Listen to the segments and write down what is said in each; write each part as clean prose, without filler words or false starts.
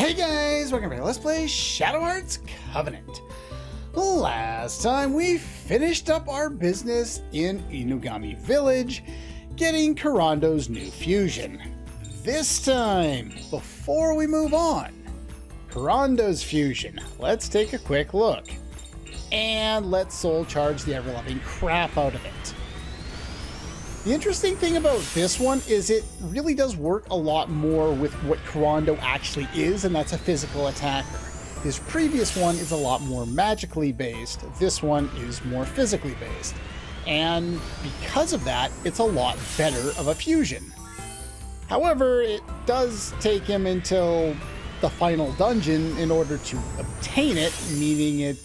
Hey guys, welcome back to Let's Play Shadow Hearts Covenant. Last time we finished up our business in Inugami Village, getting Karando's new fusion. This time, before we move on, Karando's fusion, let's take a quick look. And let's soul charge the ever-loving crap out of it. The interesting thing about this one is it really does work a lot more with what Karando actually is, and that's a physical attacker. His previous one is a lot more magically based. This one is more physically based. And because of that, it's a lot better of a fusion. However, it does take him until the final dungeon in order to obtain it, meaning it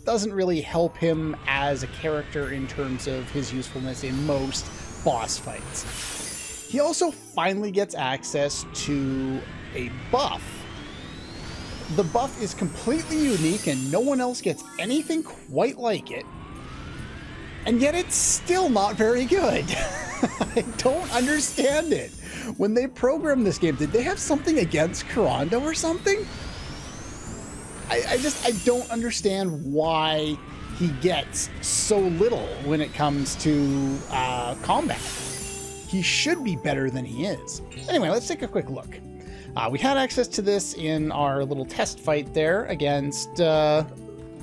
doesn't really help him as a character in terms of his usefulness in most boss fights. He also finally gets access to a buff. The buff is completely unique and no one else gets anything quite like it. And yet it's still not very good. I don't understand it. When they programmed this game, did they have something against Karando or something? I don't understand why he gets so little when it comes to combat. He should be better than he is. Anyway, let's take a quick look. We had access to this in our little test fight there against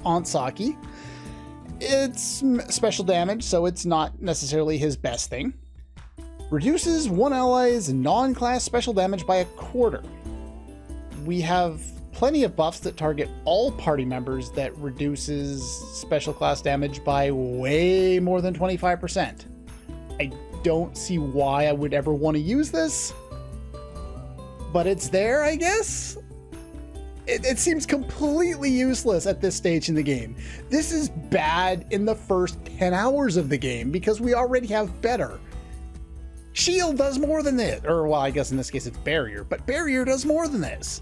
Ansaki. It's special damage, so it's not necessarily his best thing. Reduces one ally's non-class special damage by 1/4. We have plenty of buffs that target all party members that reduces special class damage by way more than 25%. I don't see why I would ever want to use this, but it's there, I guess? It seems completely useless at this stage in the game. This is bad in the first 10 hours of the game because we already have better. Shield does more than this, or well, I guess in this case it's Barrier, but Barrier does more than this.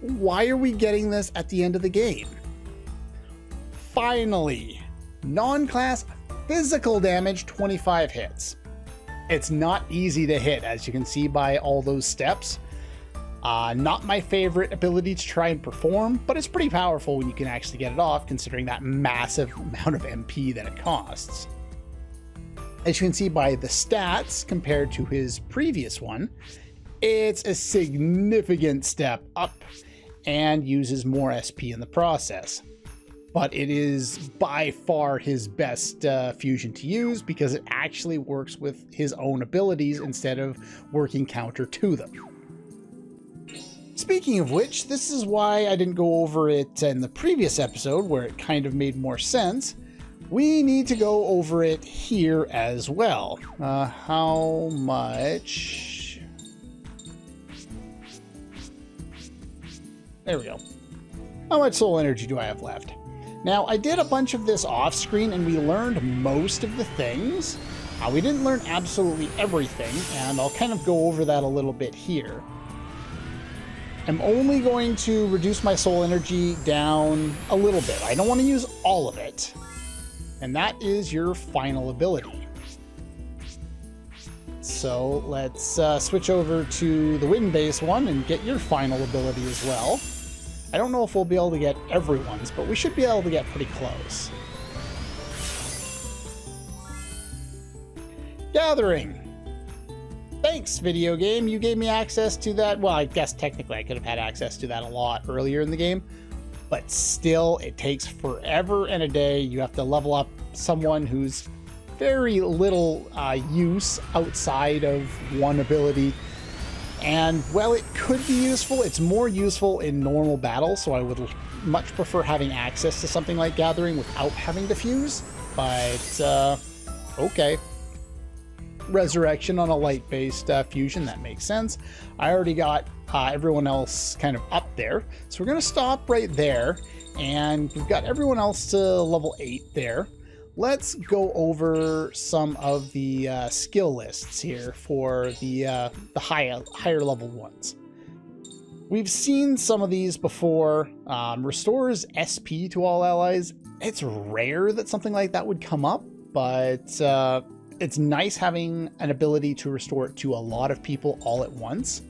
Why are we getting this at the end of the game? Finally, non-class physical damage 25 hits. It's not easy to hit, as you can see by all those steps. Not my favorite ability to try and perform, but it's pretty powerful when you can actually get it off, considering that massive amount of MP that it costs. As you can see by the stats compared to his previous one, it's a significant step up and uses more SP in the process. But it is by far his best fusion to use because it actually works with his own abilities instead of working counter to them. Speaking of which, this is why I didn't go over it in the previous episode where it kind of made more sense. We need to go over it here as well. How much? There we go. How much soul energy do I have left? Now, I did a bunch of this off screen and we learned most of the things. We didn't learn absolutely everything, and I'll kind of go over that a little bit here. I'm only going to reduce my soul energy down a little bit. I don't want to use all of it. And that is your final ability. So let's switch over to the wind-based one and get your final ability as well. I don't know if we'll be able to get everyone's, but we should be able to get pretty close. Gathering. Thanks, video game. You gave me access to that. Well, I guess technically I could have had access to that a lot earlier in the game, but still, it takes forever and a day. You have to level up someone who's very little use outside of one ability. And while it could be useful, it's more useful in normal battle, so I would much prefer having access to something like Gathering without having to fuse. But, okay. Resurrection on a light-based fusion, that makes sense. I already got everyone else kind of up there, so we're going to stop right there, and we've got everyone else to level 8 there. Let's go over some of the skill lists here for the higher level ones. We've seen some of these before. Restores SP to all allies. It's rare that something like that would come up, but it's nice having an ability to restore it to a lot of people all at once.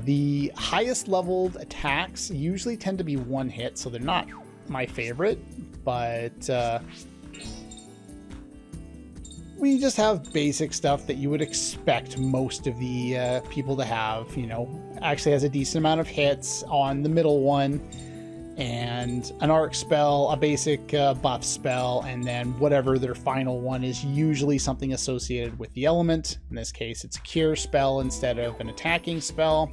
The highest leveled attacks usually tend to be one hit, so they're not my favorite, but we just have basic stuff that you would expect most of the people to have. You know, actually has a decent amount of hits on the middle one, and an arc spell, a basic buff spell, and then whatever their final one is usually something associated with the element. In this case, it's a cure spell instead of an attacking spell.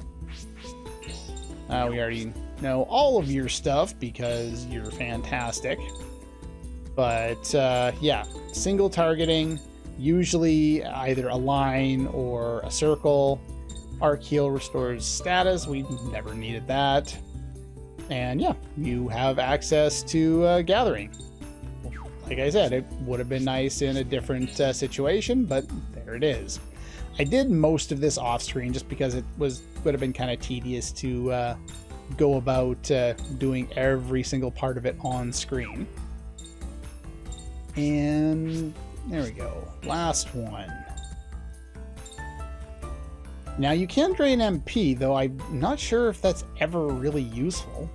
We already know all of your stuff because you're fantastic. But yeah, single targeting, usually either a line or a circle. Arc heal restores status, we've never needed that. And yeah, you have access to gathering. Like I said, it would have been nice in a different situation, but there it is. I did most of this off screen just because it would have been kind of tedious to go about doing every single part of it on screen. And there we go, last one. Now you can drain MP, though I'm not sure if that's ever really useful.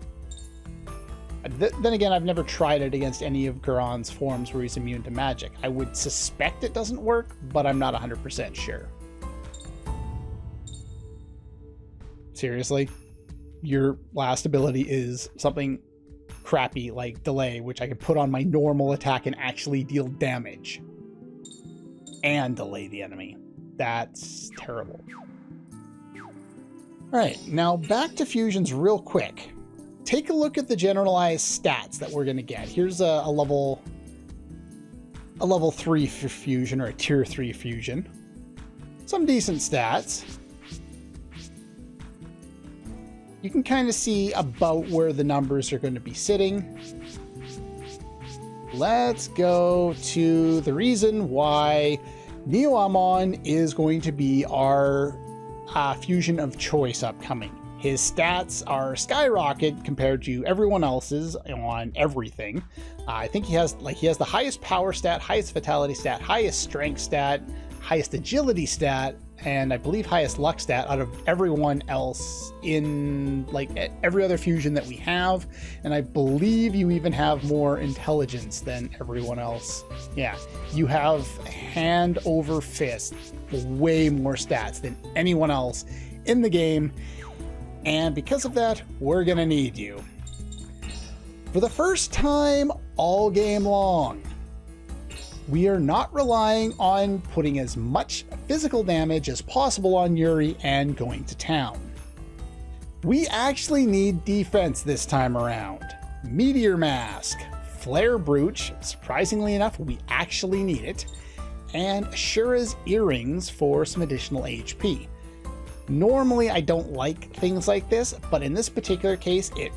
Then again, I've never tried it against any of Garon's forms where he's immune to magic. I would suspect it doesn't work, but I'm not 100% sure. Seriously? Your last ability is something crappy like Delay, which I can put on my normal attack and actually deal damage. And delay the enemy. That's terrible. Alright, now back to fusions real quick. Take a look at the generalized stats that we're going to get. Here's a level 3 fusion, or a tier 3 fusion. Some decent stats. You can kind of see about where the numbers are going to be sitting. Let's go to the reason why Neo-Amon is going to be our fusion of choice upcoming. His stats are skyrocket compared to everyone else's on everything. I think he has the highest power stat, highest vitality stat, highest strength stat, highest agility stat, and I believe highest luck stat out of everyone else in like every other fusion that we have. And I believe you even have more intelligence than everyone else. Yeah, you have hand over fist, way more stats than anyone else in the game. And because of that, we're gonna need you. For the first time all game long, we are not relying on putting as much physical damage as possible on Yuri and going to town. We actually need defense this time around. Meteor Mask, Flare Brooch, surprisingly enough, we actually need it, and Shura's Earrings for some additional HP. Normally, I don't like things like this, but in this particular case, it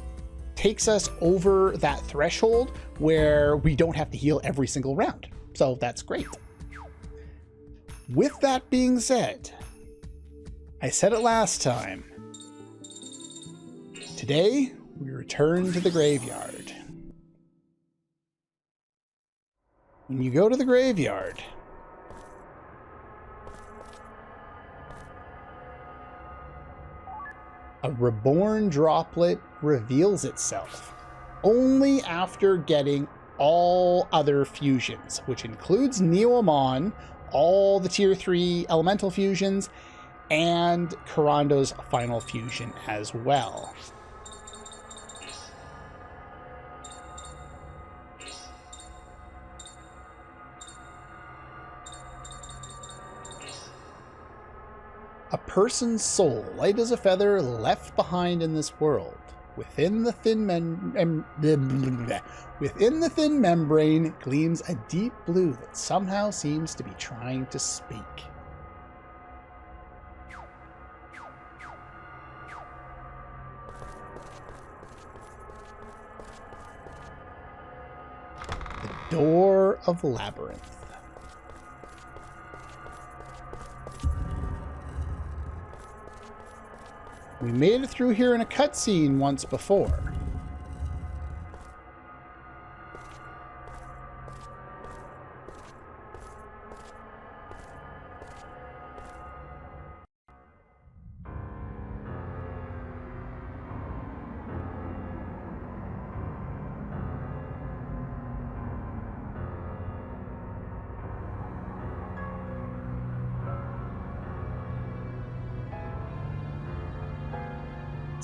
takes us over that threshold where we don't have to heal every single round. So that's great. With that being said, I said it last time. Today, we return to the graveyard. When you go to the graveyard, a reborn droplet reveals itself only after getting all other fusions, which includes Neo-Amon, all the tier 3 elemental fusions, and Karando's final fusion as well. A person's soul, light as a feather, left behind in this world. Within the thin membrane gleams a deep blue that somehow seems to be trying to speak. The Door of Labyrinth. We made it through here in a cutscene once before.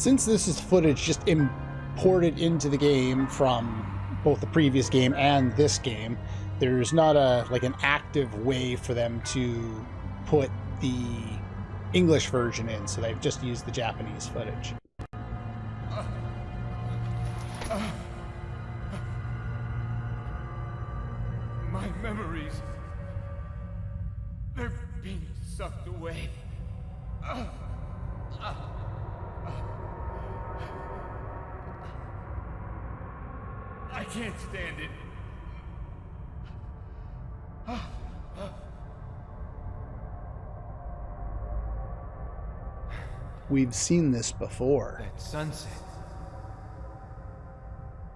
Since this is footage just imported into the game from both the previous game and this game, there's not an active way for them to put the English version in, so they've just used the Japanese footage. My memories, they're being sucked away. I can't stand it. We've seen this before. That sunset.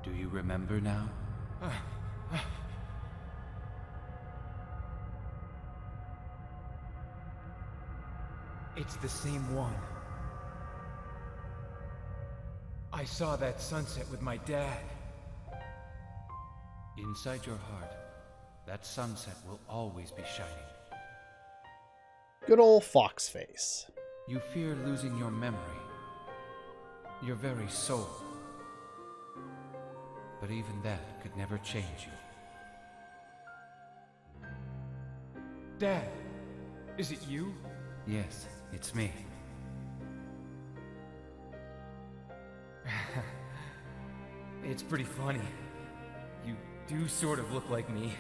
Do you remember now? It's the same one. I saw that sunset with my dad. Inside your heart, that sunset will always be shining. Good old fox face. You fear losing your memory, your very soul. But even that could never change you. Dad, is it you? Yes, it's me. It's pretty funny. You do sort of look like me.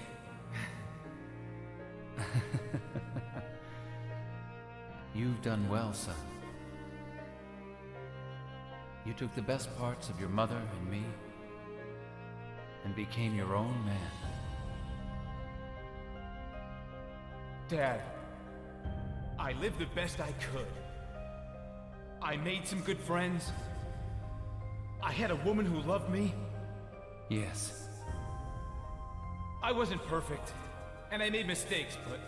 You've done well, son. You took the best parts of your mother and me and became your own man. Dad, I lived the best I could. I made some good friends. I had a woman who loved me. Yes. I wasn't perfect, and I made mistakes, but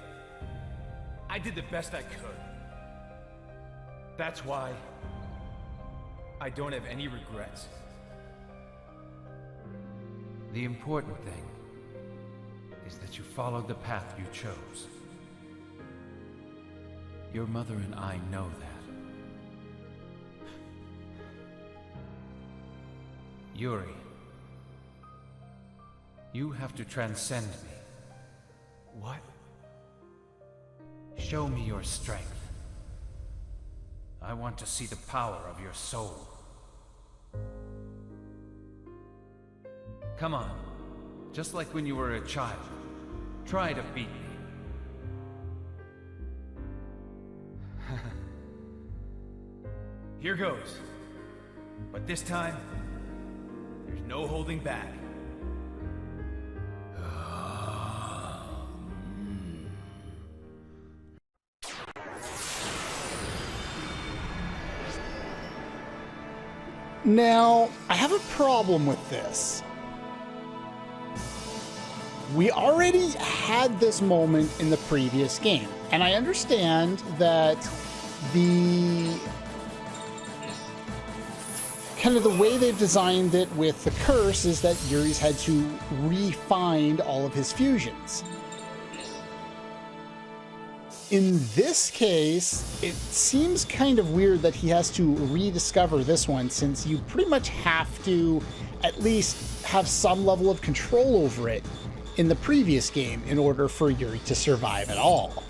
I did the best I could. That's why I don't have any regrets. The important thing is that you followed the path you chose. Your mother and I know that. Yuri, you have to transcend me. What? Show me your strength. I want to see the power of your soul. Come on, just like when you were a child. Try to beat me. Here goes. But this time, there's no holding back. Now, I have a problem with this. We already had this moment in the previous game, and I understand that the way they've designed it with the curse is that Yuri's had to re-find all of his fusions. In this case, it seems kind of weird that he has to rediscover this one, since you pretty much have to at least have some level of control over it in the previous game in order for Yuri to survive at all.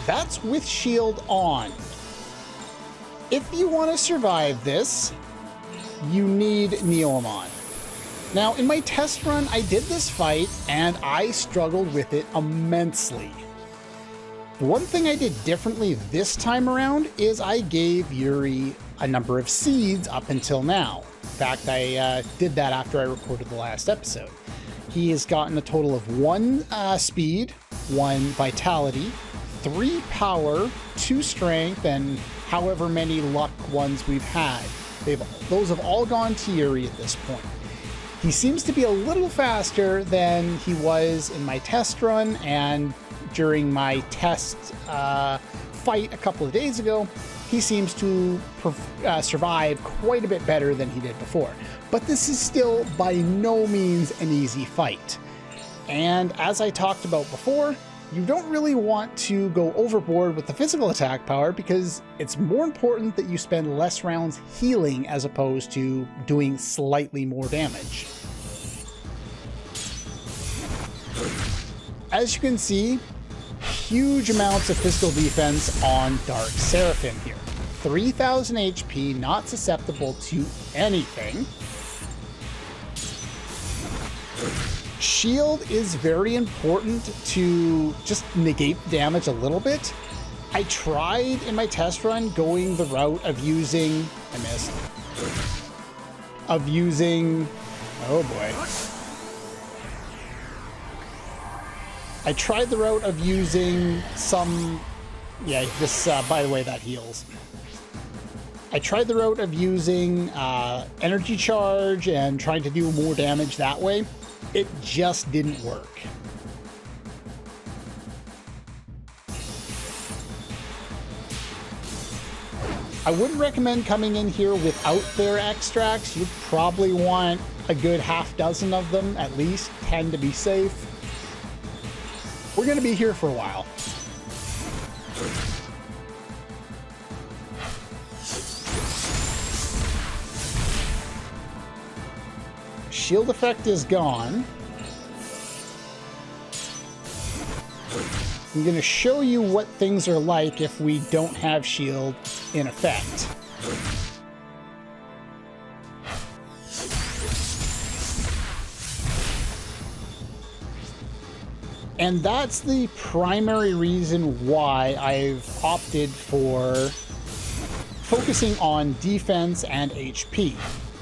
That's with shield on. If you want to survive this, you need Neomon. Now, in my test run, I did this fight, and I struggled with it immensely. The one thing I did differently this time around is I gave Yuri a number of seeds up until now. In fact, I did that after I recorded the last episode. He has gotten a total of 1 speed, 1 vitality, 3 power, 2 strength, and however many luck ones we've had. Those have all gone to Yuri at this point. He seems to be a little faster than he was in my test run and during my test fight a couple of days ago, he seems to survive quite a bit better than he did before. But this is still by no means an easy fight. And as I talked about before, you don't really want to go overboard with the physical attack power because it's more important that you spend less rounds healing as opposed to doing slightly more damage. As you can see, huge amounts of physical defense on Dark Seraphim here. 3,000 HP, not susceptible to anything. Shield is very important to just negate damage a little bit. I tried in my test run going the route of using... I missed. Of using... Oh boy. I tried the route of using some... Yeah, this, by the way, that heals. I tried the route of using energy charge and trying to do more damage that way. It just didn't work. I wouldn't recommend coming in here without their extracts. You'd probably want a good half dozen of them, at least 10 to be safe. We're going to be here for a while. Shield effect is gone. I'm going to show you what things are like if we don't have shield in effect. And that's the primary reason why I've opted for focusing on defense and HP.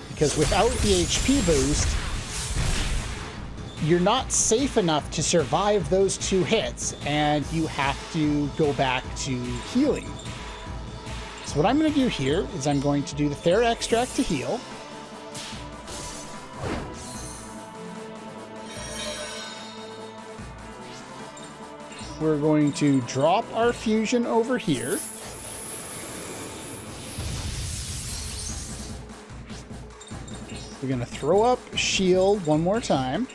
Because without the HP boost, you're not safe enough to survive those 2 hits, and you have to go back to healing. So what I'm going to do here is I'm going to do the Thera Extract to heal. We're going to drop our fusion over here. We're going to throw up shield one more time.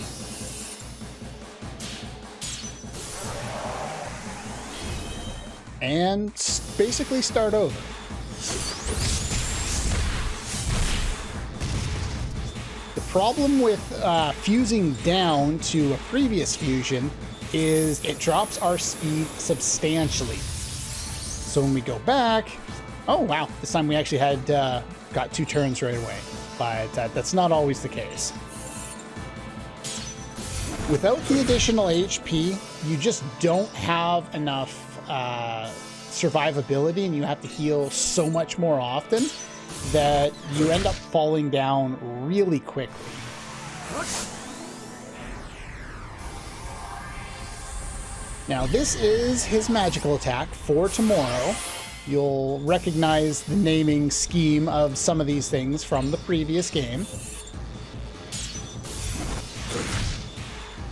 And basically start over. The problem with fusing down to a previous fusion is it drops our speed substantially. So when we go back... Oh wow, this time we actually had got 2 turns right away. But that's not always the case. Without the additional HP, you just don't have enough survivability, and you have to heal so much more often that you end up falling down really quickly. Now, this is his magical attack for tomorrow. You'll recognize the naming scheme of some of these things from the previous game.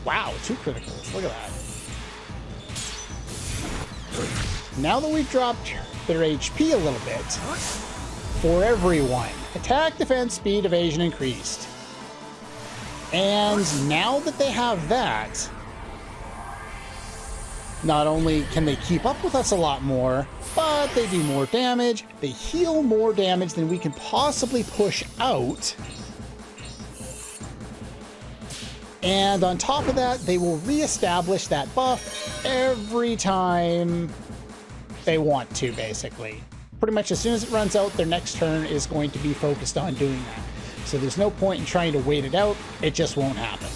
Wow, 2 criticals. Look at that. Now that we've dropped their HP a little bit, for everyone, attack, defense, speed, evasion increased. And now that they have that, not only can they keep up with us a lot more, but they do more damage, they heal more damage than we can possibly push out. And on top of that, they will reestablish that buff every time they want to, basically. Pretty much as soon as it runs out, their next turn is going to be focused on doing that. So there's no point in trying to wait it out, it just won't happen.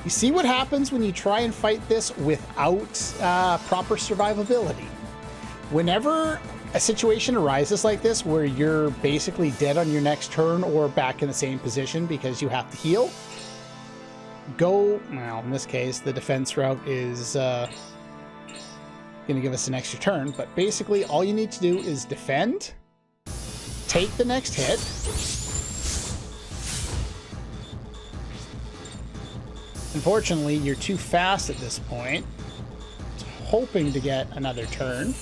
You see what happens when you try and fight this without proper survivability. Whenever a situation arises like this where you're basically dead on your next turn or back in the same position because you have to heal, well, in this case, the defense route is going to give us an extra turn, but basically all you need to do is defend, take the next hit, Unfortunately, you're too fast at this point. Hoping to get another turn.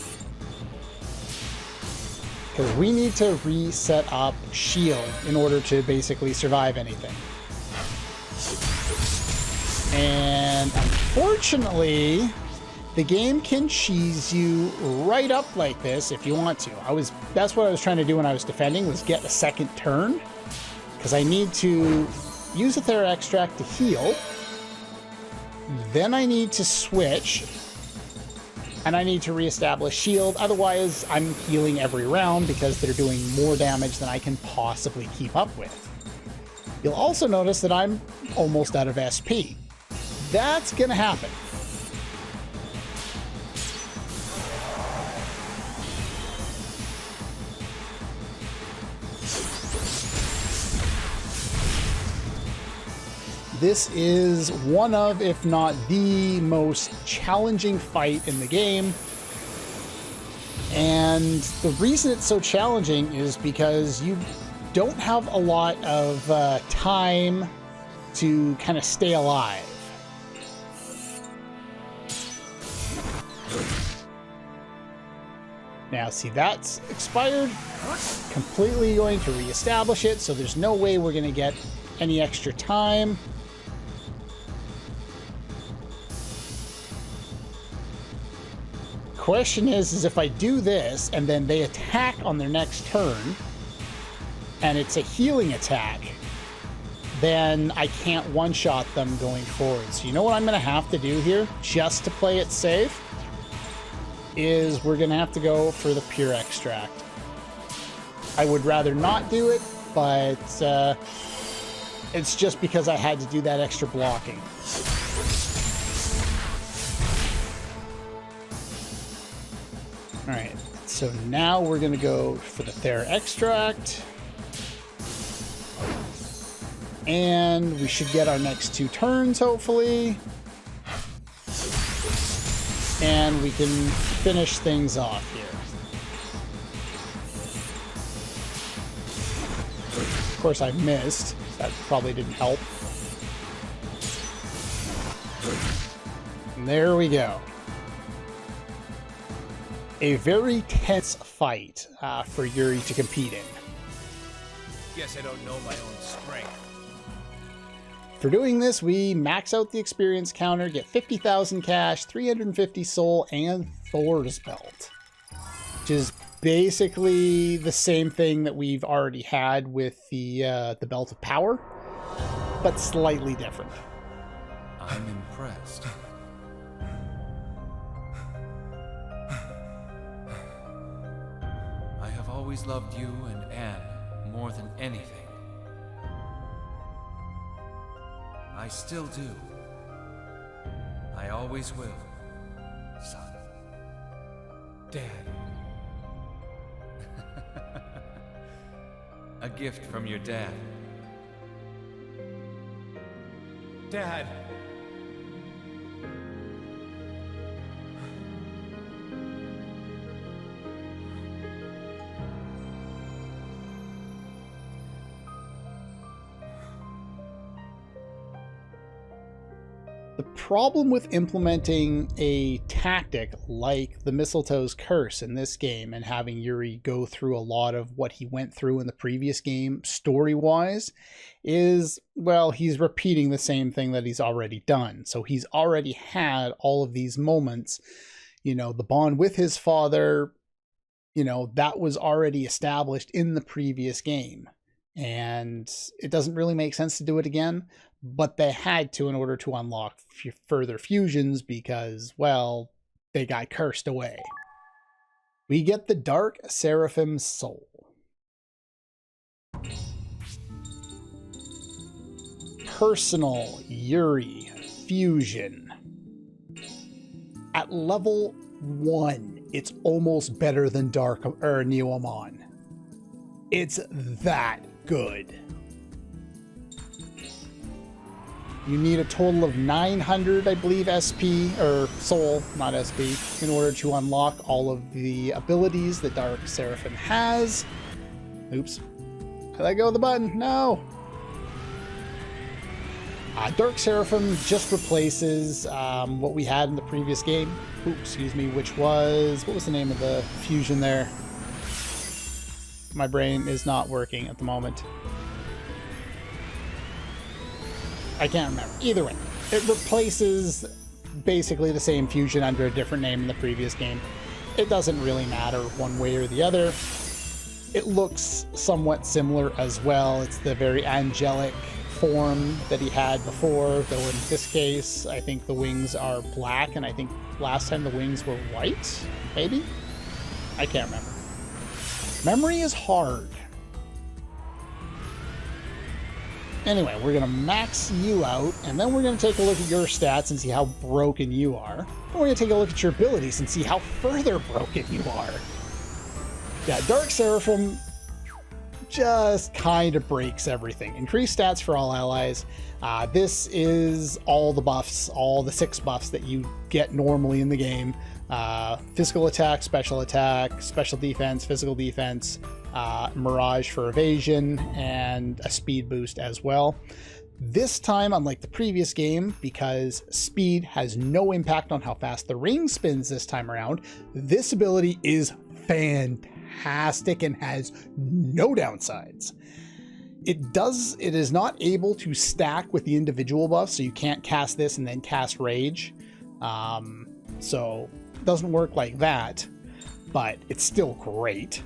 Because we need to reset up shield in order to basically survive anything. And unfortunately, the game can cheese you right up like this if you want to. That's what I was trying to do when I was defending, was get a second turn. Because I need to use a Thera Extract to heal. Then I need to switch. And I need to reestablish shield. Otherwise, I'm healing every round because they're doing more damage than I can possibly keep up with. You'll also notice that I'm almost out of SP. That's gonna happen. This is one of, if not the most challenging fight in the game. And the reason it's so challenging is because you don't have a lot of time to kind of stay alive. Now, see, that's expired. Completely going to reestablish it, so there's no way we're going to get any extra time. Question is if I do this and then they attack on their next turn and it's a healing attack, then I can't one-shot them going forward. So you know what I'm going to have to do here, just to play it safe, is we're going to have to go for the pure extract. I would rather not do it, but it's just because I had to do that extra blocking. Alright, so now we're going to go for the Thera Extract. And we should get our next 2 turns, hopefully. And we can finish things off here. Of course, I missed. That probably didn't help. And there we go. A very tense fight for Yuri to compete in. Guess I don't know my own strength. For doing this, we max out the experience counter, get 50,000 cash, 350 soul, and Thor's belt. Which is basically the same thing that we've already had with the belt of power, but slightly different. I'm impressed. I have always loved you and Anne more than anything. I still do. I always will, son. Dad. A gift from your dad. Dad. The problem with implementing a tactic like the Mistletoe's Curse in this game and having Yuri go through a lot of what he went through in the previous game story-wise is, well, he's repeating the same thing that he's already done. So he's already had all of these moments, you know, the bond with his father, you know, that was already established in the previous game. And it doesn't really make sense to do it again, but they had to in order to unlock further fusions because, well, they got cursed away. We get the Dark Seraphim Soul. Personal Yuri Fusion. At level 1, it's almost better than Neomon. It's that good. You need a total of 900, I believe, SP, or soul, not SP, in order to unlock all of the abilities that Dark Seraphim has. Oops. I let go of the button. No! Dark Seraphim just replaces what we had in the previous game. Ooh, excuse me, which was... What was the name of the fusion there? My brain is not working at the moment. I can't remember. Either way, it replaces basically the same fusion under a different name in the previous game. It doesn't really matter one way or the other. It looks somewhat similar as well. It's the very angelic form that he had before, though in this case, I think the wings are black, and I think last time the wings were white, maybe? I can't remember. Memory is hard. Anyway, we're going to max you out, and then we're going to take a look at your stats and see how broken you are. And we're going to take a look at your abilities and see how further broken you are. Yeah, Dark Seraphim just kind of breaks everything. Increased stats for all allies. This is all the buffs, all the 6 buffs that you get normally in the game. Physical attack, special defense, physical defense, Mirage for evasion, and a speed boost as well. This time, unlike the previous game, because speed has no impact on how fast the ring spins this time around, this ability is fantastic and has no downsides. It is not able to stack with the individual buffs, so you can't cast this and then cast Rage. So it doesn't work like that, but it's still great.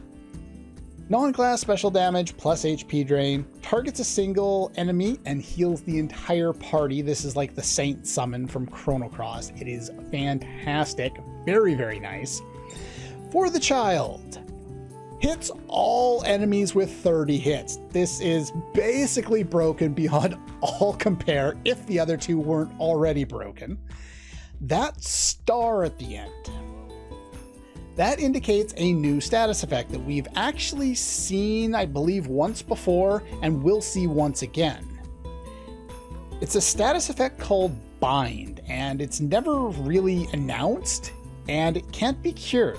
Non-class special damage plus HP drain, targets a single enemy and heals the entire party. This is like the Saint summon from Chrono Cross. It is fantastic, very, very nice. For the child, hits all enemies with 30 hits. This is basically broken beyond all compare if the other two weren't already broken. That star at the end, that indicates a new status effect that we've actually seen, I believe, once before and will see once again. It's a status effect called Bind, and it's never really announced, and it can't be cured.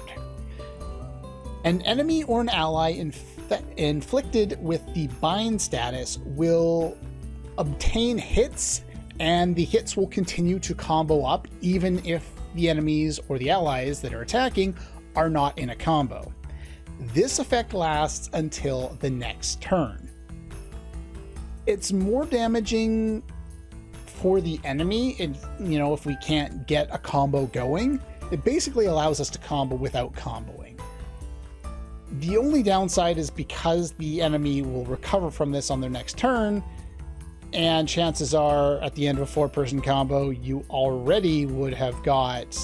An enemy or an ally inflicted with the Bind status will obtain hits, and the hits will continue to combo up even if the enemies or the allies that are attacking are not in a combo. This effect lasts until the next turn. It's more damaging for the enemy if we can't get a combo going. It basically allows us to combo without comboing. The only downside is because the enemy will recover from this on their next turn, and chances are at the end of a 4-person combo, you already would have got,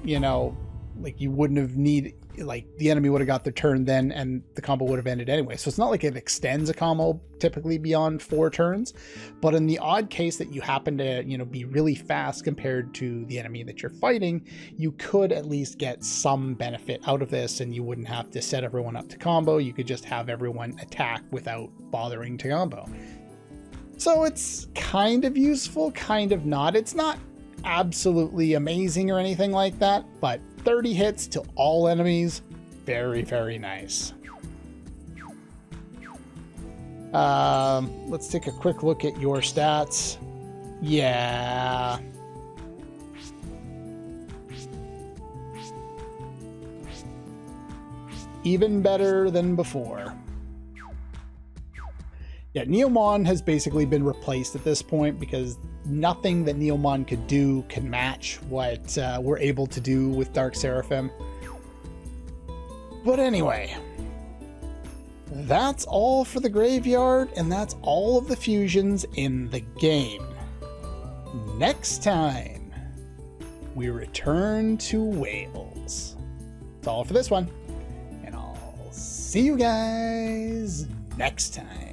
you wouldn't have the enemy would have got their turn then and the combo would have ended anyway. So it's not like it extends a combo typically beyond 4 turns, but in the odd case that you happen to, be really fast compared to the enemy that you're fighting, you could at least get some benefit out of this and you wouldn't have to set everyone up to combo. You could just have everyone attack without bothering to combo. So it's kind of useful, kind of not. It's not absolutely amazing or anything like that, but 30 hits to all enemies, very, very nice. Let's take a quick look at your stats. Yeah. Even better than before. Yeah, Neomon has basically been replaced at this point because nothing that Neomon could do can match what we're able to do with Dark Seraphim. But anyway, that's all for the graveyard, and that's all of the fusions in the game. Next time, we return to Wales. That's all for this one, and I'll see you guys next time.